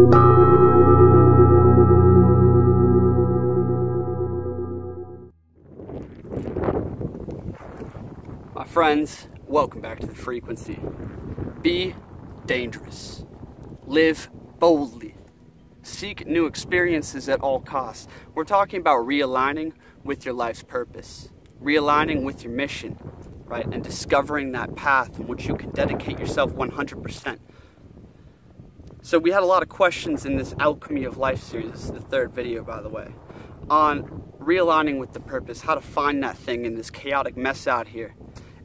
My friends, welcome back to the frequency. Be dangerous. Live boldly. Seek new experiences at all costs. We're talking about realigning with your life's purpose. Realigning with your mission, right? And discovering that path in which you can dedicate yourself 100%. So we had a lot of questions in this Alchemy of Life series. This is the third video, by the way, on realigning with the purpose, how to find that thing in this chaotic mess out here,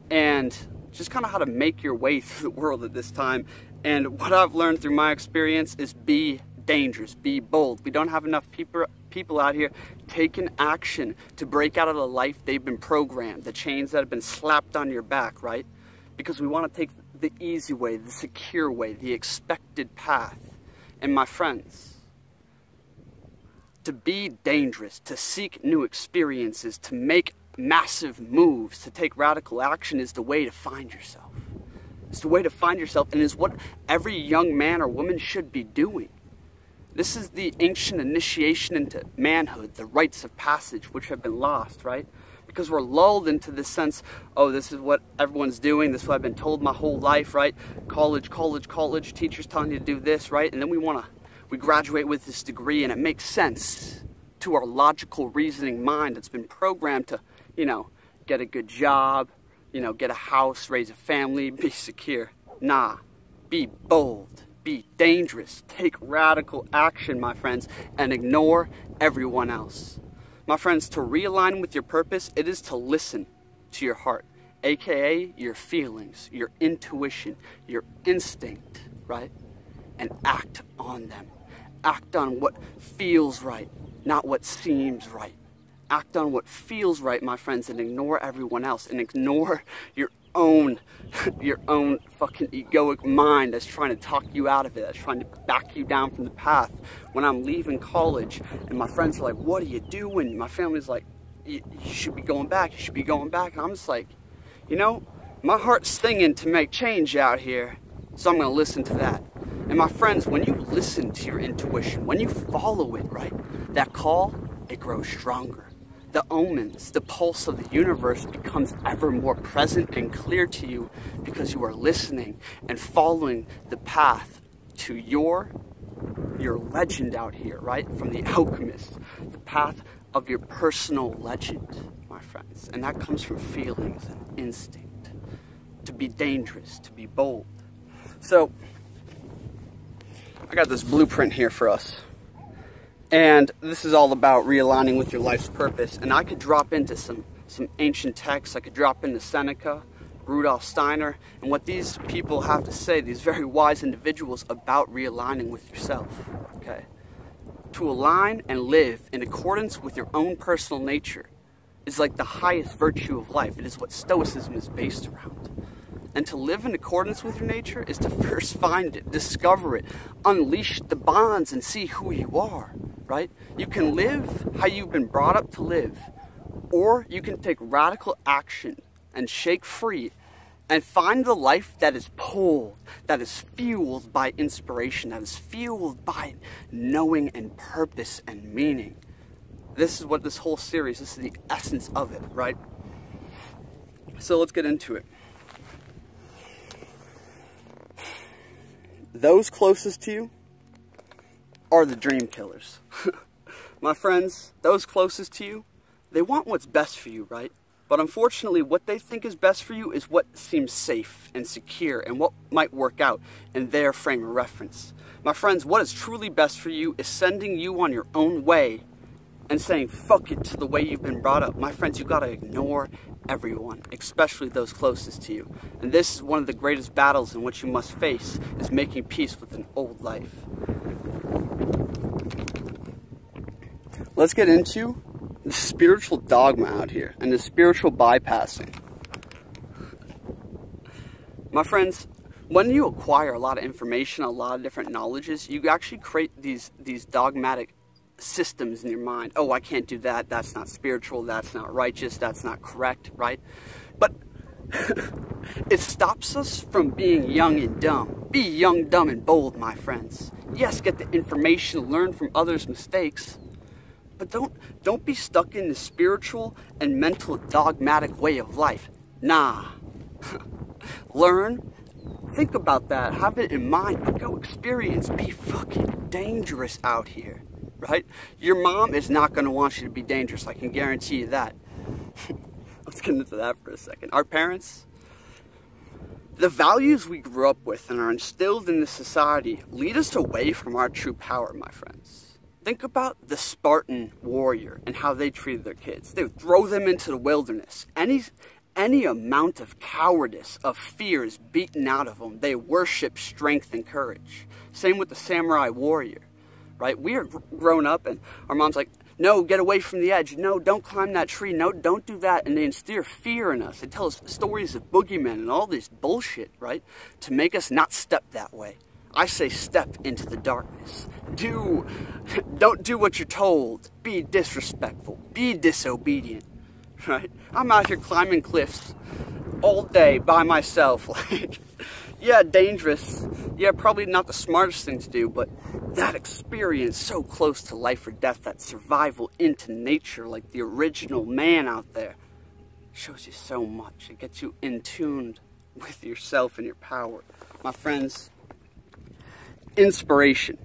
and just kind of how to make your way through the world at this time. And what I've learned through my experience is be dangerous, be bold. We don't have enough people out here taking action to break out of the life they've been programmed, the chains that have been slapped on your back, right? Because we want to take the easy way, the secure way, the expected path. And my friends, to be dangerous, to seek new experiences, to make massive moves, to take radical action is the way to find yourself. It's the way to find yourself, and is what every young man or woman should be doing. This is the ancient initiation into manhood, the rites of passage, which have been lost, right? Because we're lulled into this sense, oh, this is what everyone's doing, this is what I've been told my whole life, right? College, teachers telling you to do this, right? And then we graduate with this degree, and it makes sense to our logical reasoning mind that's been programmed to, you know, get a good job, you know, get a house, raise a family, be secure. Nah, be bold, be dangerous, take radical action, my friends, and ignore everyone else. My friends, to realign with your purpose, it is to listen to your heart, aka your feelings, your intuition, your instinct, right? And act on them. Act on what feels right, not what seems right. Act on what feels right, my friends, and ignore everyone else, and ignore your own fucking egoic mind that's trying to talk you out of it, that's trying to back you down from the path. When I'm leaving college and my friends are like, what are you doing? My family's like, you should be going back, you should be going back. And I'm just like, you know, my heart's singing to make change out here, so I'm going to listen to that. And my friends, when you listen to your intuition, when you follow it, right, that call, it grows stronger. The omens, the pulse of the universe becomes ever more present and clear to you because you are listening and following the path to your legend out here, right? From the alchemist, the path of your personal legend, my friends. And that comes from feelings and instinct. To be dangerous, to be bold. So, I got this blueprint here for us. And this is all about realigning with your life's purpose. And I could drop into some ancient texts. I could drop into Seneca, Rudolf Steiner, and what these people have to say, these very wise individuals, about realigning with yourself, okay? To align and live in accordance with your own personal nature is like the highest virtue of life. It is what Stoicism is based around. And to live in accordance with your nature is to first find it, discover it, unleash the bonds, and see who you are, right? You can live how you've been brought up to live, or you can take radical action and shake free and find the life that is pulled, that is fueled by inspiration, that is fueled by knowing and purpose and meaning. This is what this whole series, this is the essence of it, right? So let's get into it. Those closest to you are the dream killers. My friends, those closest to you, they want what's best for you, right? But unfortunately, what they think is best for you is what seems safe and secure and what might work out in their frame of reference. My friends, what is truly best for you is sending you on your own way and saying, fuck it to the way you've been brought up. My friends, you gotta ignore everyone, especially those closest to you. And this is one of the greatest battles in which you must face, is making peace with an old life. Let's get into the spiritual dogma out here and the spiritual bypassing. My friends, when you acquire a lot of information, a lot of different knowledges, you actually create these dogmatic systems in your mind. Oh, I can't do that. That's not spiritual. That's not righteous. That's not correct, right? But It stops us from being young and dumb. Be young, dumb, and bold, my friends. Yes, get the information, learn from others' mistakes, but don't be stuck in the spiritual and mental dogmatic way of life. Nah. Learn, think about that, have it in mind, but go experience. Be fucking dangerous out here, right? Your mom is not going to want you to be dangerous, I can guarantee you that. Let's get into that for a second. Our parents, the values we grew up with and are instilled in this society lead us away from our true power, my friends. Think about the Spartan warrior and how they treated their kids. They would throw them into the wilderness. Any amount of cowardice, of fear is beaten out of them. They worship strength and courage. Same with the samurai warrior, right? We are grown up and our mom's like, no, get away from the edge. No, don't climb that tree. No, don't do that. And they instill fear in us. They tell us stories of boogeymen and all this bullshit, right? To make us not step that way. I say step into the darkness. Don't do what you're told. Be disrespectful. Be disobedient, right? I'm out here climbing cliffs all day by myself. Like, yeah, dangerous. Yeah, probably not the smartest thing to do, but that experience so close to life or death, that survival into nature like the original man out there, shows you so much. It gets you in tune with yourself and your power. My friends, inspiration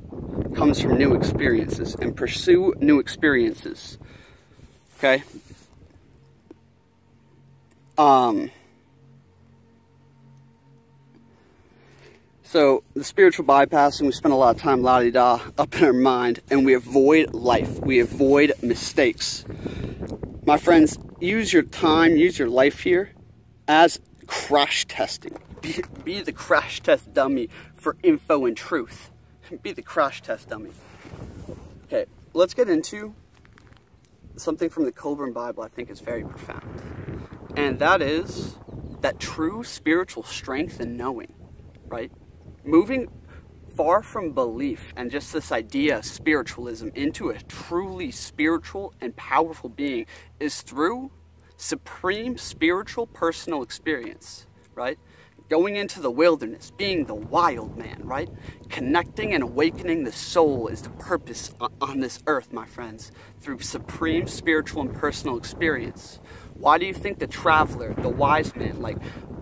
comes from new experiences, and pursue new experiences. Okay? So, the spiritual bypassing, we spend a lot of time la-di-da up in our mind, and we avoid life. We avoid mistakes. My friends, use your time, use your life here as crash testing. Be the crash test dummy for info and truth. Be the crash test dummy. Okay, let's get into something from the Coburn Bible I think is very profound. And that is that true spiritual strength and knowing, right? Moving far from belief and just this idea of spiritualism into a truly spiritual and powerful being is through supreme spiritual personal experience, right? Going into the wilderness, being the wild man, right? Connecting and awakening the soul is the purpose on this earth, my friends, through supreme spiritual and personal experience. Why do you think the traveler, the wise man, like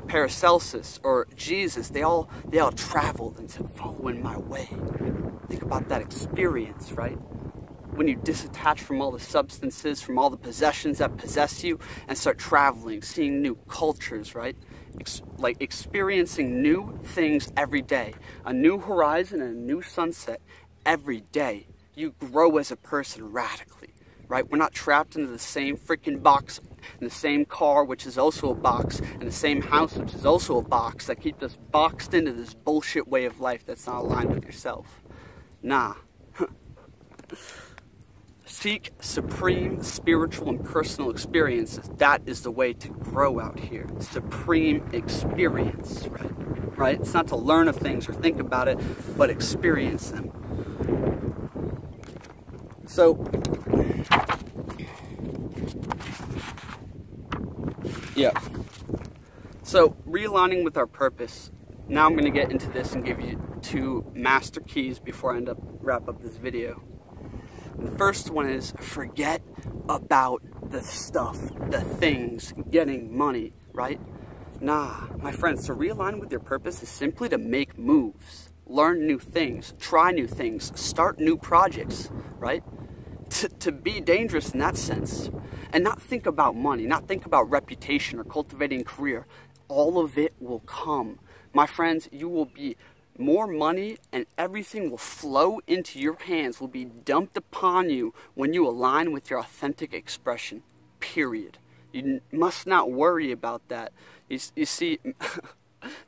Paracelsus or Jesus, they all traveled and said, follow in my way? Think about that experience, right? When you disattach from all the substances, from all the possessions that possess you, and start traveling, seeing new cultures, right? Like experiencing new things every day, a new horizon and a new sunset every day. You grow as a person radically, right? We're not trapped into the same freaking box, in the same car, which is also a box, and the same house, which is also a box, that keep us boxed into this bullshit way of life that's not aligned with yourself. Nah. Seek supreme spiritual and personal experiences. That is the way to grow out here. Supreme experience, right? It's not to learn of things or think about it, but experience them. So, yeah. So, realigning with our purpose. Now I'm going to get into this and give you 2 master keys before I wrap up this video. The first one is forget about the stuff, the things, getting money, right? Nah, my friends, to realign with your purpose is simply to make moves, learn new things, try new things, start new projects, right? To be dangerous in that sense, and not think about money, not think about reputation or cultivating a career. All of it will come. My friends, you will be more money and everything will flow into your hands, will be dumped upon you when you align with your authentic expression, period. You must not worry about that. You see,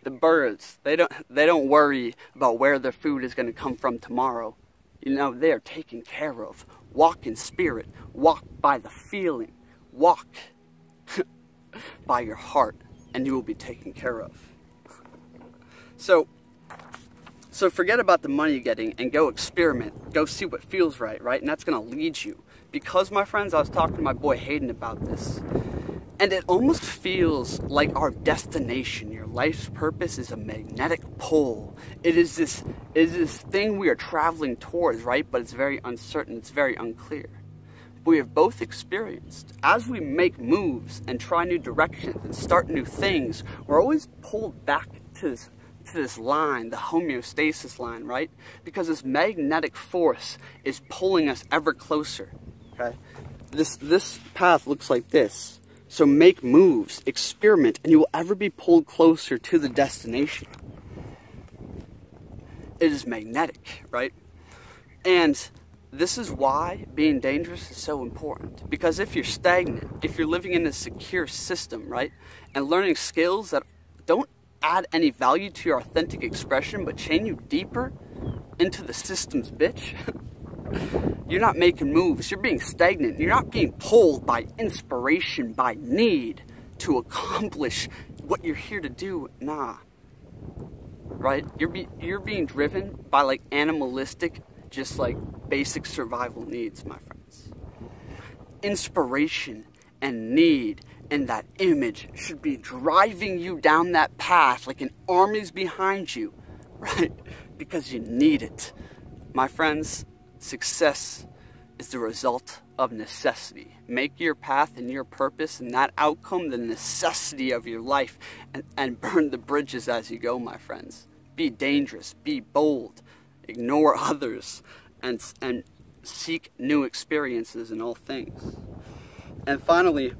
the birds, they don't worry about where their food is going to come from tomorrow. You know, they are taken care of. Walk in spirit, walk by the feeling, walk by your heart, and you will be taken care of. So forget about the money getting and go experiment. Go see what feels right? And that's going to lead you. Because, my friends, I was talking to my boy Hayden about this. And it almost feels like our destination, your life's purpose, is a magnetic pull. It is this thing we are traveling towards, right? But it's very uncertain, it's very unclear. We have both experienced, as we make moves and try new directions and start new things, we're always pulled back to this line, the homeostasis line, right? Because this magnetic force is pulling us ever closer, okay? This path looks like this. So make moves, experiment, and you will ever be pulled closer to the destination. It is magnetic, right? And this is why being dangerous is so important. Because if you're stagnant, if you're living in a secure system, right, and learning skills that don't add any value to your authentic expression, but chain you deeper into the system's bitch, you're not making moves, you're being stagnant, you're not being pulled by inspiration, by need to accomplish what you're here to do, nah. Right? You're being driven by like animalistic, just like basic survival needs, my friends. Inspiration and need and that image should be driving you down that path like an army's behind you, right? Because you need it. My friends, success is the result of necessity. Make your path and your purpose and that outcome the necessity of your life, and burn the bridges as you go, my friends. Be dangerous, be bold, ignore others, and seek new experiences in all things. And finally,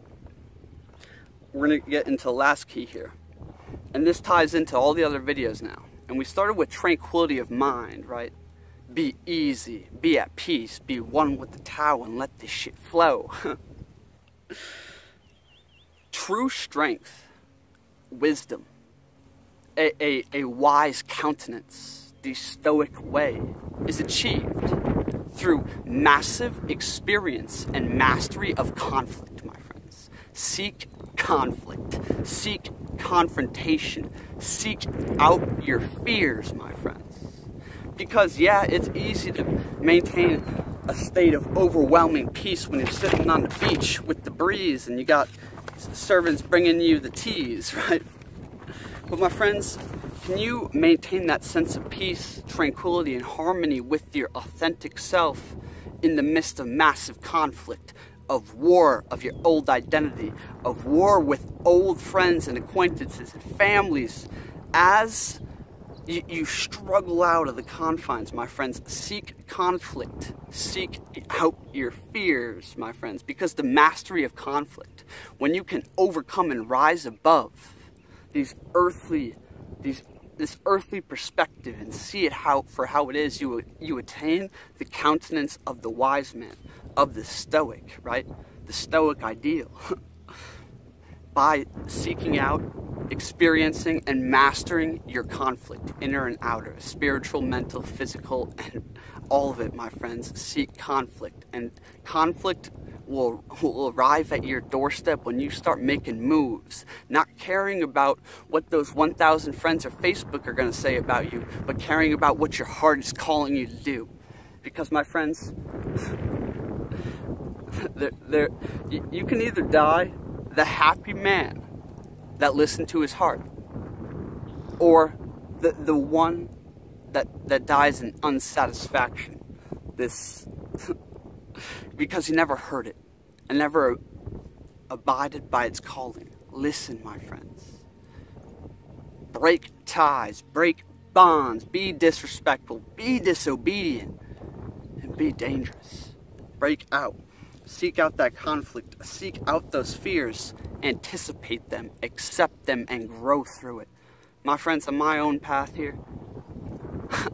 we're going to get into the last key here. And this ties into all the other videos now. And we started with tranquility of mind, right? Be easy, be at peace, be one with the Tao, and let this shit flow. True strength, wisdom, a wise countenance, the stoic way, is achieved through massive experience and mastery of conflict, my friends. Seek conflict, seek confrontation, seek out your fears, my friends. Because yeah, it's easy to maintain a state of overwhelming peace when you're sitting on the beach with the breeze and you got servants bringing you the teas, right? But my friends, can you maintain that sense of peace, tranquility, and harmony with your authentic self in the midst of massive conflict, of war, of your old identity, of war with old friends and acquaintances and families, as you struggle out of the confines, my friends? Seek conflict. Seek out your fears, my friends, because the mastery of conflict, when you can overcome and rise above this earthly perspective and see it for how it is, you attain the countenance of the wise man, of the stoic, right? The stoic ideal. By seeking out, experiencing, and mastering your conflict, inner and outer, spiritual, mental, physical, and all of it, my friends. Seek conflict, and conflict will arrive at your doorstep when you start making moves, not caring about what those 1,000 friends or Facebook are going to say about you, but caring about what your heart is calling you to do. Because, my friends, you can either die the happy man that listened to his heart, or the one that dies in unsatisfaction, because he never heard it and never abided by its calling. Listen, my friends. Break ties, break bonds, be disrespectful, be disobedient, and be dangerous. Break out. Seek out that conflict, seek out those fears, anticipate them, accept them, and grow through it. My friends, on my own path here,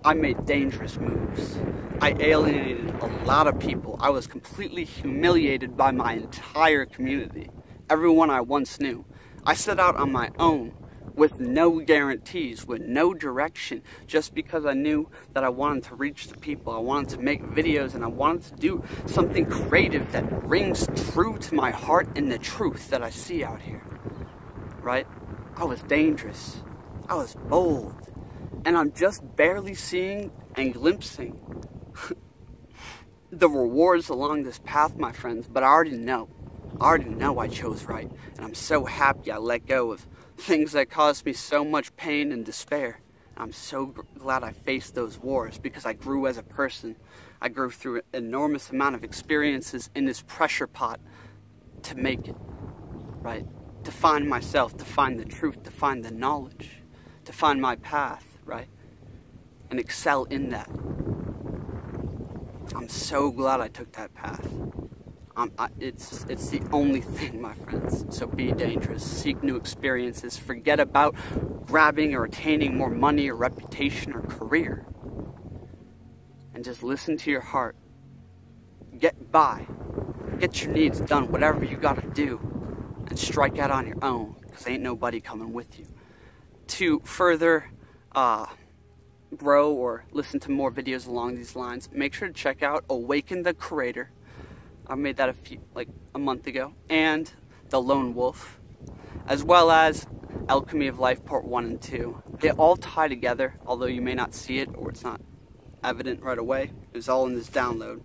I made dangerous moves. I alienated a lot of people. I was completely humiliated by my entire community, everyone I once knew. I set out on my own with no guarantees, with no direction, just because I knew that I wanted to reach the people. I wanted to make videos, and I wanted to do something creative that rings true to my heart and the truth that I see out here, right? I was dangerous. I was bold. And I'm just barely seeing and glimpsing the rewards along this path, my friends, but I already know. I already know I chose right, and I'm so happy I let go of things that caused me so much pain and despair. I'm so glad I faced those wars, because I grew as a person. I grew through an enormous amount of experiences in this pressure pot to make it, right? To find myself, to find the truth, to find the knowledge, to find my path, right? And excel in that. I'm so glad I took that path. It's the only thing, my friends. So be dangerous, seek new experiences, forget about grabbing or attaining more money or reputation or career. And just listen to your heart. Get by, get your needs done, whatever you gotta do, and strike out on your own, because ain't nobody coming with you. To further grow or listen to more videos along these lines, make sure to check out Awaken the Creator. I made that a month ago, and The Lone Wolf, as well as Alchemy of Life Part 1 and 2. They all tie together, although you may not see it or it's not evident right away. It was all in this download,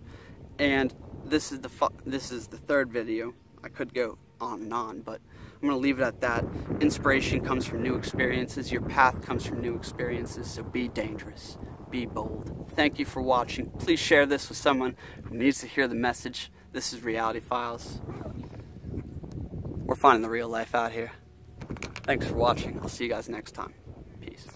and this is the third video. I could go on and on, but I'm going to leave it at that. Inspiration comes from new experiences. Your path comes from new experiences. So be dangerous. Be bold. Thank you for watching. Please share this with someone who needs to hear the message. This is Reality Files. We're finding the real life out here. Thanks for watching. I'll see you guys next time. Peace.